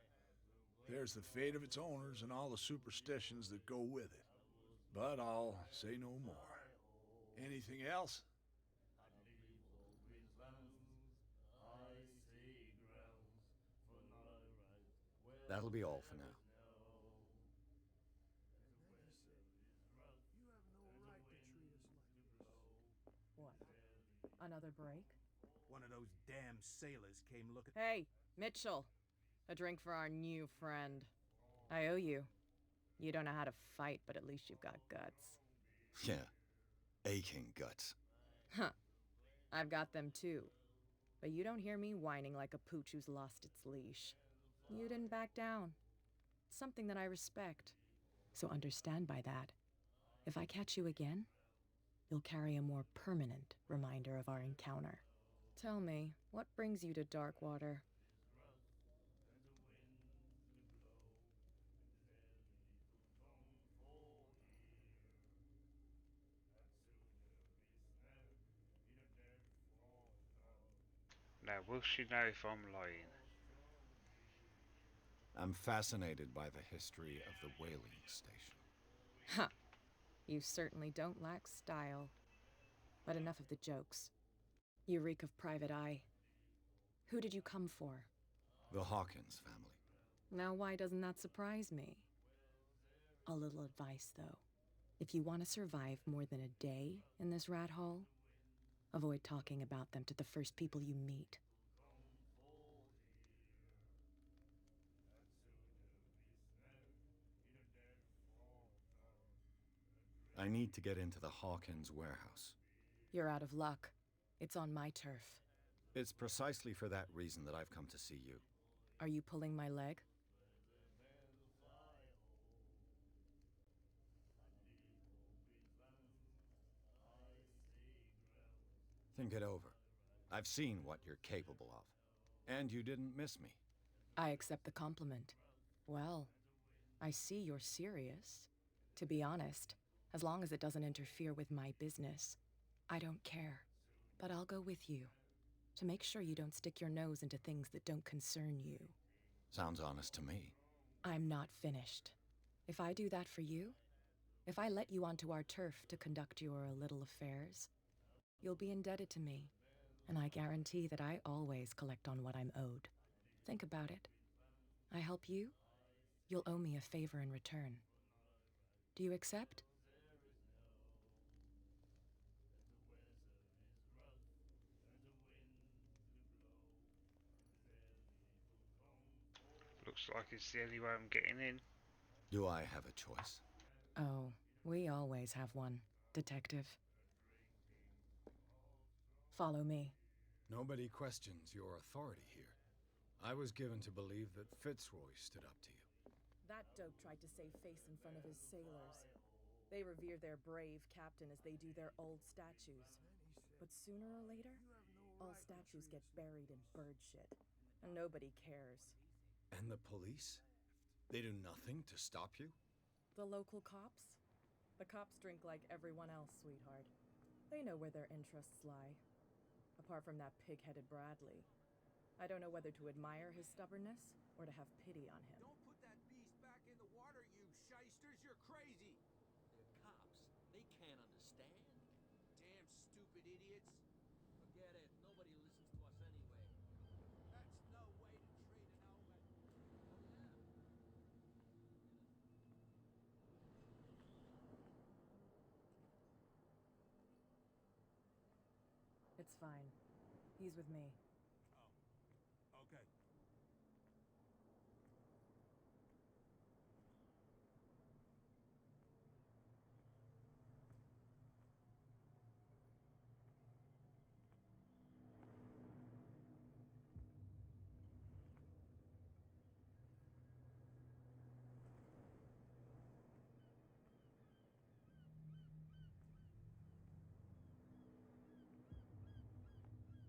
There's the fate of its owners and all the superstitions that go with it. But I'll say no more. Anything else? That'll be all for now. You have no right to treat us like this. What? Another break? One of those damn sailors came looking. Hey, Mitchell. A drink for our new friend. I owe you. You don't know how to fight, but at least you've got guts. Yeah. Aching guts. Huh. I've got them too. But you don't hear me whining like a pooch who's lost its leash. You didn't back down. It's something that I respect. So understand by that, if I catch you again, you'll carry a more permanent reminder of our encounter. Tell me, what brings you to Darkwater? Now, will she know if I'm lying? I'm fascinated by the history of the whaling station. Ha! You certainly don't lack style. But enough of the jokes. You reek of private eye. Who did you come for? The Hawkins family. Now why doesn't that surprise me? A little advice, though. If you want to survive more than a day in this rat hole, avoid talking about them to the first people you meet. I need to get into the Hawkins warehouse. You're out of luck. It's on my turf. It's precisely for that reason that I've come to see you. Are you pulling my leg? Think it over. I've seen what you're capable of. And you didn't miss me. I accept the compliment. Well, I see you're serious. To be honest, as long as it doesn't interfere with my business, I don't care. But I'll go with you, to make sure you don't stick your nose into things that don't concern you. Sounds honest to me. I'm not finished. If I do that for you, if I let you onto our turf to conduct your little affairs, you'll be indebted to me, and I guarantee that I always collect on what I'm owed. Think about it. I help you, you'll owe me a favor in return. Do you accept? Looks like it's the only way I'm getting in. Do I have a choice? Oh, we always have one, Detective. Follow me. Nobody questions your authority here. I was given to believe that Fitzroy stood up to you. That dope tried to save face in front of his sailors. They revere their brave captain as they do their old statues. But sooner or later, all statues get buried in bird shit, and nobody cares. And the police? They do nothing to stop you? The local cops? The cops drink like everyone else, sweetheart. They know where their interests lie. Apart from that pig-headed Bradley, I don't know whether to admire his stubbornness or to have pity on him. Don't put that beast back in the water, you shysters! You're crazy! They're cops. They can't understand. Damn stupid idiots! Forget it. Nobody listens to us anyway. That's no way to treat an omen. It's fine. He's with me. Oh, okay.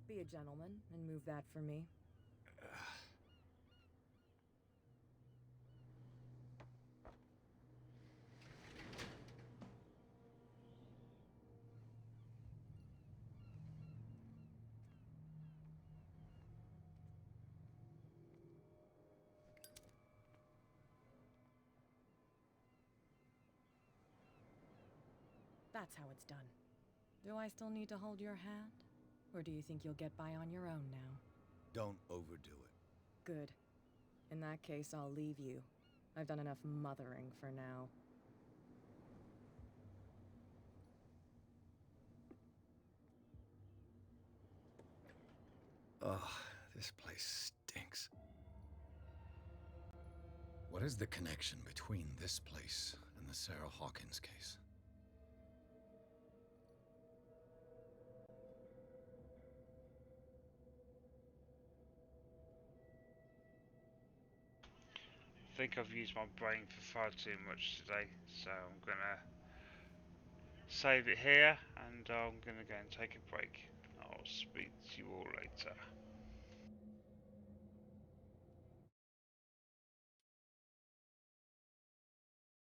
Be a gentleman and move that for me. That's how it's done. Do I still need to hold your hand? Or do you think you'll get by on your own now? Don't overdo it. Good. In that case, I'll leave you. I've done enough mothering for now. Ugh, this place stinks. What is the connection between this place and the Sarah Hawkins case? I think I've used my brain for far too much today, so I'm gonna save it here and I'm gonna go and take a break. I'll speak to you all later.